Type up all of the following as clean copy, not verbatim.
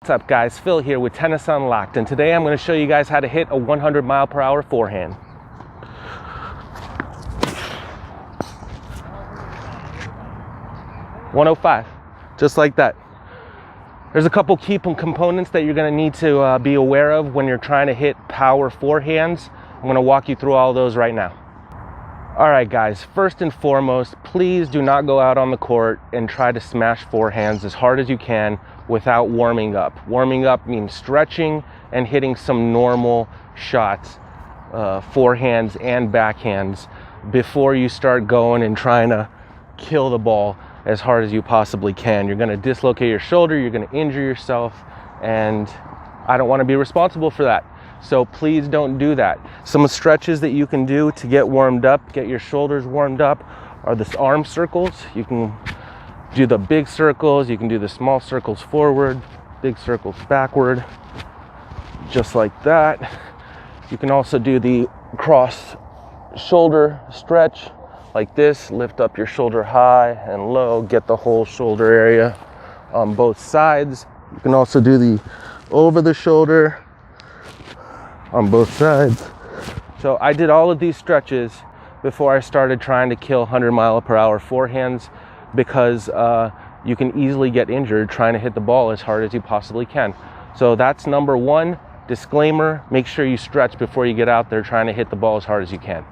What's up guys, Phil here with Tennis Unlocked, and today I'm going to show you guys how to hit a 100 mile per hour forehand. .105, just like that. There's a couple key components that you're going to need to be aware of when you're trying to hit power forehands. I'm going to walk you through all those right now. Alright guys, first and foremost, please do not go out on the court and try to smash forehands as hard as you can without warming up. Warming up means stretching and hitting some normal shots, forehands and backhands, before you start going and trying to kill the ball as hard as you possibly can. You're going to dislocate your shoulder, you're going to injure yourself, and I don't want to be responsible for that. So please don't do that. Some stretches that you can do to get warmed up, get your shoulders warmed up, are the arm circles. You can do the big circles, you can do the small circles forward, big circles backward, just like that. You can also do the cross shoulder stretch like this. Lift up your shoulder high and low, get the whole shoulder area on both sides. You can also do the over the shoulder on both sides. So I did all of these stretches before I started trying to kill 100 mile per hour forehands, because you can easily get injured trying to hit the ball as hard as you possibly can. So that's number one. Disclaimer, make sure you stretch before you get out there trying to hit the ball as hard as you can.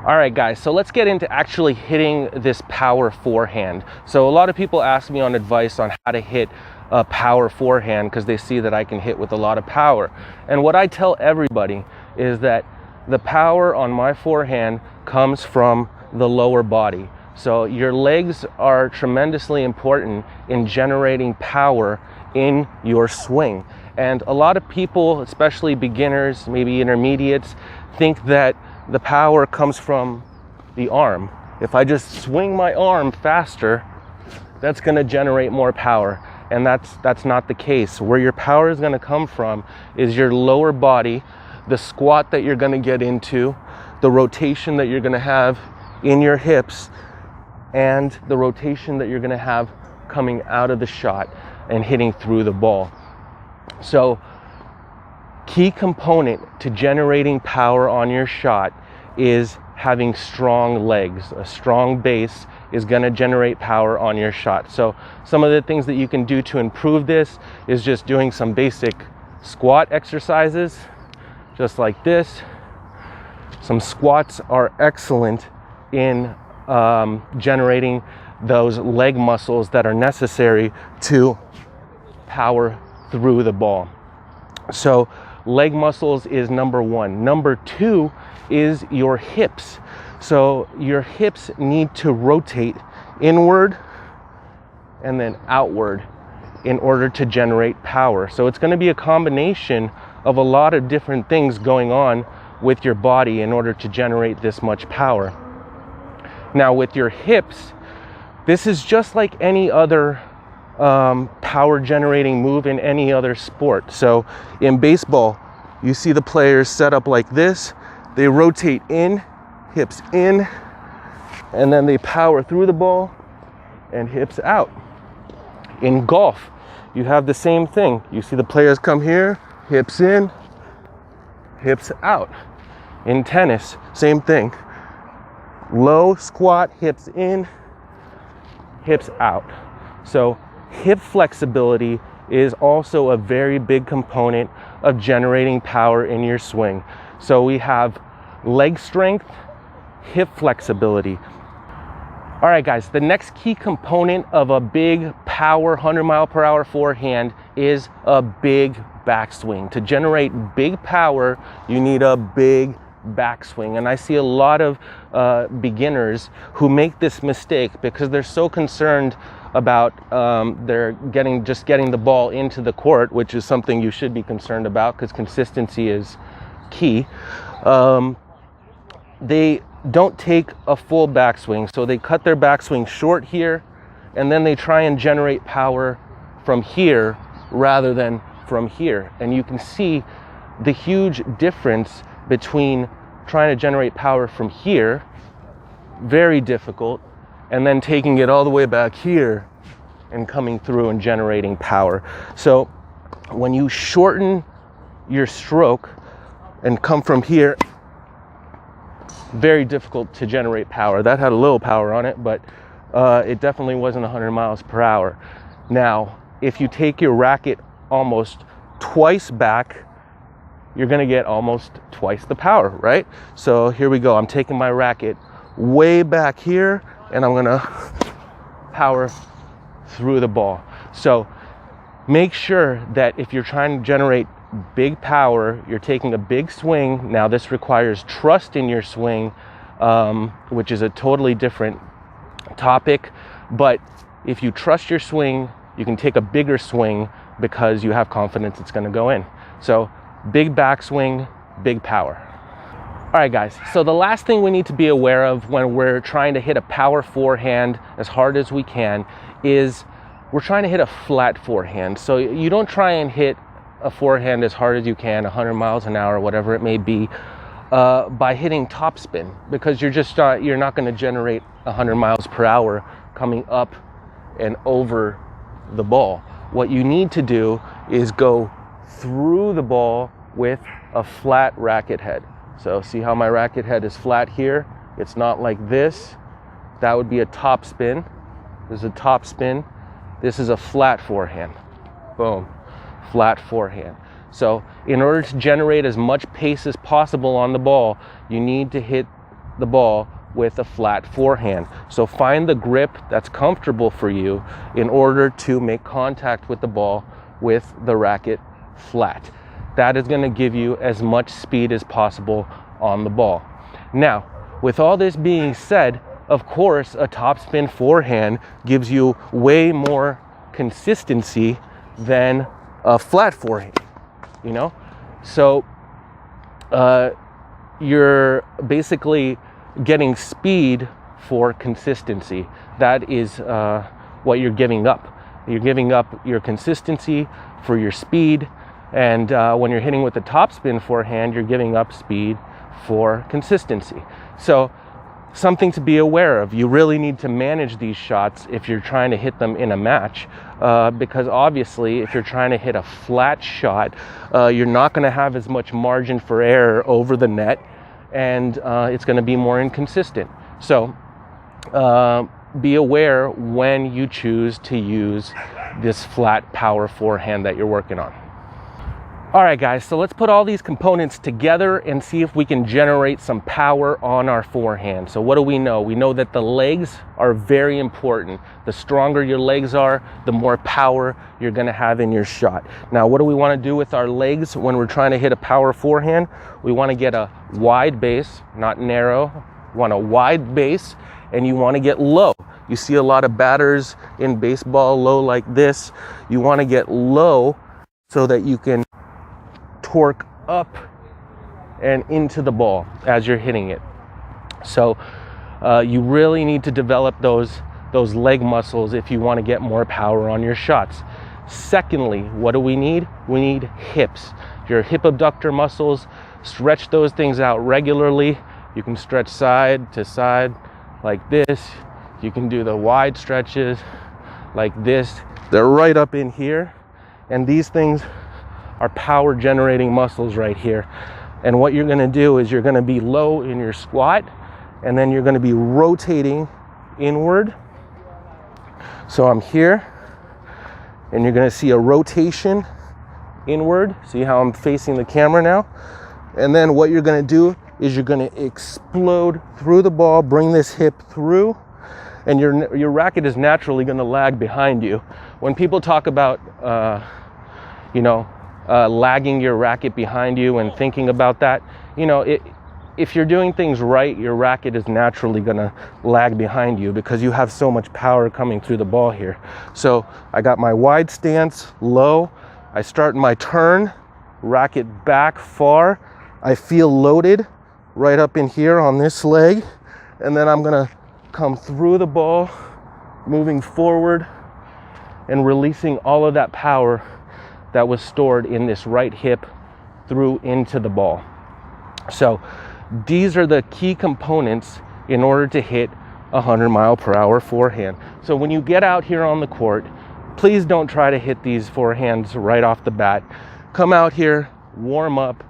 All right guys, so let's get into actually hitting this power forehand. So a lot of people ask me on advice on how to hit a power forehand because they see that I can hit with a lot of power. And what I tell everybody is that the power on my forehand comes from the lower body. So your legs are tremendously important in generating power in your swing. And a lot of people, especially beginners, maybe intermediates, think that the power comes from the arm. If I just swing my arm faster, that's going to generate more power. And that's not the case. Where your power is going to come from is your lower body, the squat that you're going to get into, the rotation that you're going to have in your hips, and the rotation that you're going to have coming out of the shot and hitting through the ball. So key component to generating power on your shot is having strong legs. A strong base is going to generate power on your shot. So some of the things that you can do to improve this is just doing some basic squat exercises, just like this. Some squats are excellent in generating those leg muscles that are necessary to power through the ball. So leg muscles is number one. Number two is your hips. So your hips need to rotate inward and then outward in order to generate power. So it's going to be a combination of a lot of different things going on with your body in order to generate this much power. Now with your hips, this is just like any other power generating move in any other sport. So in baseball, you see the players set up like this. They rotate in, hips in, and then they power through the ball and hips out. In golf, you have the same thing. You see the players come here, hips in, hips out. In tennis, same thing. Low squat, hips in, hips out. So hip flexibility is also a very big component of generating power in your swing. So we have leg strength, hip flexibility. All right guys, the next key component of a big power 100 mile per hour forehand is a big backswing. To generate big power, you need a big backswing. And I see a lot of beginners who make this mistake because they're so concerned about just getting the ball into the court, which is something you should be concerned about because consistency is key. They don't take a full backswing, so they cut their backswing short here, and then they try and generate power from here rather than from here. And you can see the huge difference between trying to generate power from here, very difficult, and then taking it all the way back here and coming through and generating power. So when you shorten your stroke and come from here, very difficult to generate power. That had a little power on it, but it definitely wasn't 100 miles per hour. Now, if you take your racket almost twice back, you're gonna get almost twice the power, right? So here we go. I'm taking my racket way back here, and I'm gonna power through the ball. So make sure that if you're trying to generate big power, you're taking a big swing. Now this requires trust in your swing, which is a totally different topic. But if you trust your swing, you can take a bigger swing because you have confidence it's going to go in. So big backswing, big power. All right, guys. So the last thing we need to be aware of when we're trying to hit a power forehand as hard as we can is we're trying to hit a flat forehand. So you don't try and hit a forehand as hard as you can, 100 miles an hour, whatever it may be, by hitting topspin, because you're not going to generate 100 miles per hour coming up and over the ball. What you need to do is go through the ball with a flat racket head. So see how my racket head is flat here? It's not like this. That would be a topspin. This is a topspin. This is a flat forehand. Boom. Flat forehand. So in order to generate as much pace as possible on the ball, you need to hit the ball with a flat forehand. So find the grip that's comfortable for you in order to make contact with the ball with the racket flat. That is going to give you as much speed as possible on the ball. Now, with all this being said, of course, a topspin forehand gives you way more consistency than a flat forehand, you know? So you're basically getting speed for consistency. That is what you're giving up. You're giving up your consistency for your speed, and when you're hitting with a topspin forehand, you're giving up speed for consistency. So something to be aware of. You really need to manage these shots if you're trying to hit them in a match, because obviously if you're trying to hit a flat shot, you're not going to have as much margin for error over the net, and it's going to be more inconsistent. So be aware when you choose to use this flat power forehand that you're working on. All right, guys, so let's put all these components together and see if we can generate some power on our forehand. So what do we know? We know that the legs are very important. The stronger your legs are, the more power you're going to have in your shot. Now, what do we want to do with our legs when we're trying to hit a power forehand? We want to get a wide base, not narrow. You want a wide base, and you want to get low. You see a lot of batters in baseball low like this. You want to get low so that you can torque up and into the ball as you're hitting it. So you really need to develop those leg muscles if you want to get more power on your shots. Secondly, what do we need? We need hips. Your hip abductor muscles, stretch those things out regularly. You can stretch side to side like this. You can do the wide stretches like this. They're right up in here, and these things are power generating muscles right here. And what you're going to do is you're going to be low in your squat, and then you're going to be rotating inward. So I'm here, and you're going to see a rotation inward. See how I'm facing the camera now? And then what you're going to do is you're going to explode through the ball, bring this hip through, and your racket is naturally going to lag behind you. When people talk about lagging your racket behind you and thinking about that, if you're doing things right, your racket is naturally going to lag behind you because you have so much power coming through the ball here. So I got my wide stance, low. I start my turn, racket back far. I feel loaded right up in here on this leg. And then I'm going to come through the ball, moving forward and releasing all of that power that was stored in this right hip through into the ball. So these are the key components in order to hit a 100 mile per hour forehand. So when you get out here on the court, please don't try to hit these forehands right off the bat. Come out here, warm up,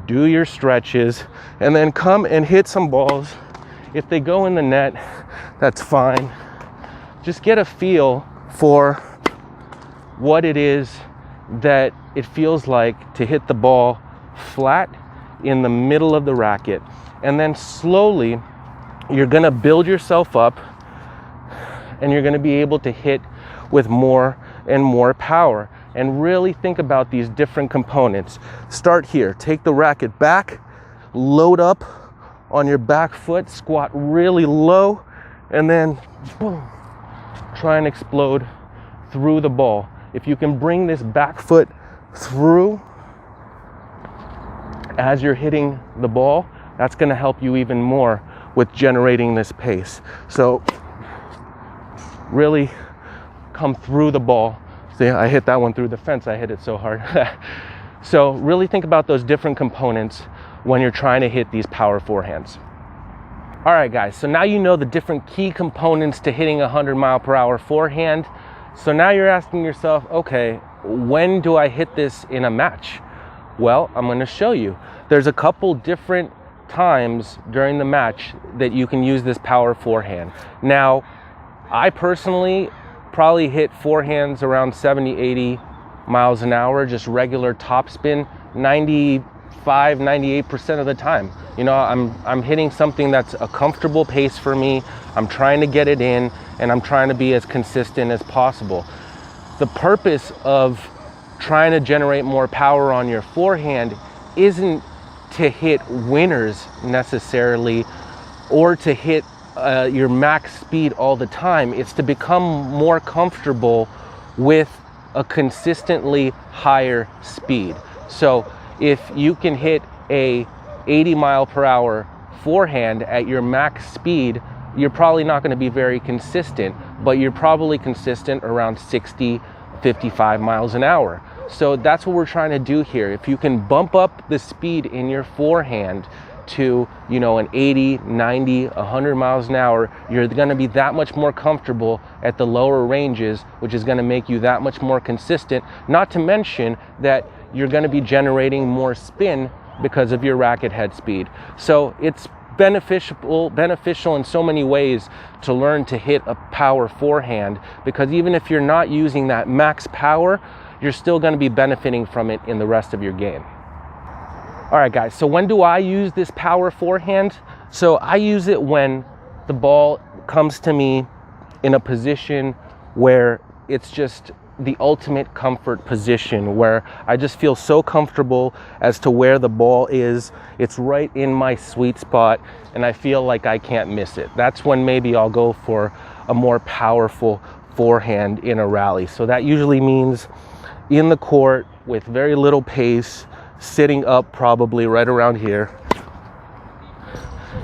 do your stretches, and then come and hit some balls. If they go in the net, that's fine. Just get a feel for what it is that it feels like to hit the ball flat in the middle of the racket. And then slowly, you're gonna build yourself up and you're gonna be able to hit with more and more power. And really think about these different components. Start here, take the racket back, load up on your back foot, squat really low, and then boom, try and explode through the ball. If you can bring this back foot through as you're hitting the ball, that's gonna help you even more with generating this pace. So really come through the ball. See, I hit that one through the fence. I hit it so hard. So really think about those different components when you're trying to hit these power forehands. All right, guys, so now you know the different key components to hitting a 100-mile-per-hour forehand. So now you're asking yourself, okay, when do I hit this in a match? Well, I'm gonna show you. There's a couple different times during the match that you can use this power forehand. Now, I personally probably hit forehands around 70, 80 miles an hour, just regular topspin, 95, 98% of the time. You know, I'm hitting something that's a comfortable pace for me. I'm trying to get it in, and I'm trying to be as consistent as possible. The purpose of trying to generate more power on your forehand isn't to hit winners necessarily, or to hit your max speed all the time. It's to become more comfortable with a consistently higher speed. So if you can hit a 80-mile-per-hour forehand at your max speed, you're probably not going to be very consistent, but you're probably consistent around 60, 55 miles an hour. So that's what we're trying to do here. If you can bump up the speed in your forehand to, you know, an 80, 90, 100 miles an hour, you're going to be that much more comfortable at the lower ranges, which is going to make you that much more consistent. Not to mention that you're going to be generating more spin because of your racket head speed. So it's beneficial in so many ways to learn to hit a power forehand, because even if you're not using that max power, you're still going to be benefiting from it in the rest of your game. All right, guys, so when do I use this power forehand? So I use it when the ball comes to me in a position where it's just the ultimate comfort position, where I just feel so comfortable as to where the ball is. It's right in my sweet spot, and I feel like I can't miss it. That's when maybe I'll go for a more powerful forehand in a rally. So that usually means in the court with very little pace, sitting up probably right around here,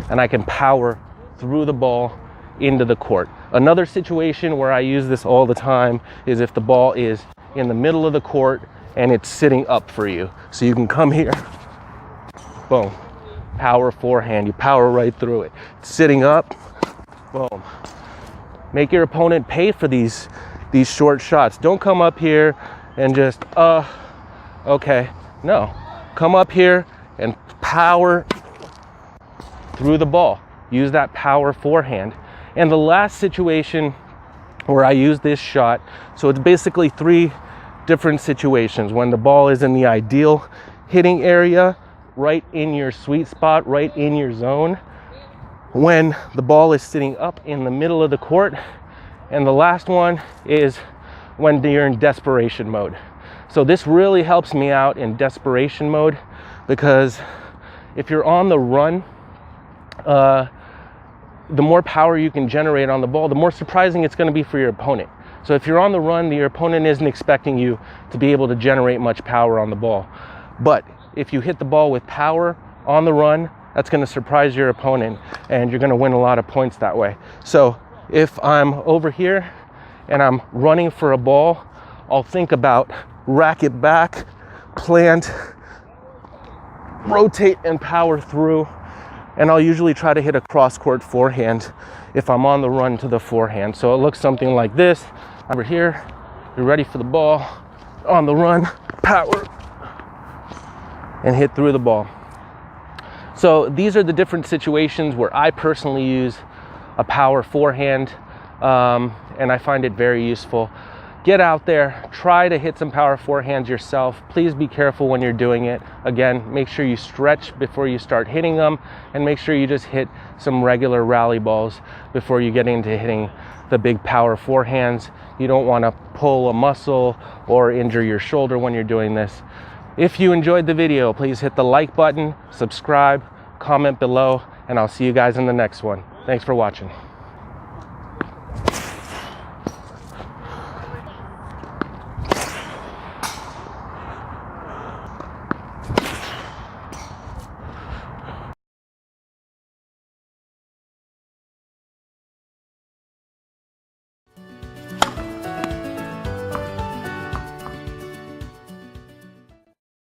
and I can power through the ball into the court. Another situation where I use this all the time is if the ball is in the middle of the court and it's sitting up for you. So you can come here, boom, power forehand, you power right through it. It's sitting up, boom. Make your opponent pay for these short shots. Don't come up here and just, okay, no. Come up here and power through the ball. Use that power forehand. And the last situation where I use this shot, so it's basically 3 different situations. When the ball is in the ideal hitting area, right in your sweet spot, right in your zone. When the ball is sitting up in the middle of the court. And the last one is when you're in desperation mode. So this really helps me out in desperation mode, because if you're on the run, the more power you can generate on the ball, the more surprising it's going to be for your opponent. So if you're on the run, your opponent isn't expecting you to be able to generate much power on the ball. But if you hit the ball with power on the run, that's going to surprise your opponent, and you're going to win a lot of points that way. So if I'm over here and I'm running for a ball, I'll think about racket back, plant, rotate and power through, and I'll usually try to hit a cross-court forehand if I'm on the run to the forehand. So it looks something like this. Over here, You're ready for the ball, on the run, power, and hit through the ball. So these are the different situations where I personally use a power forehand, and I find it very useful. Get out there, try to hit some power forehands yourself. Please be careful when you're doing it. Again, make sure you stretch before you start hitting them, and make sure you just hit some regular rally balls before you get into hitting the big power forehands. You don't want to pull a muscle or injure your shoulder when you're doing this. If you enjoyed the video, please hit the like button, subscribe, comment below, and I'll see you guys in the next one. Thanks for watching.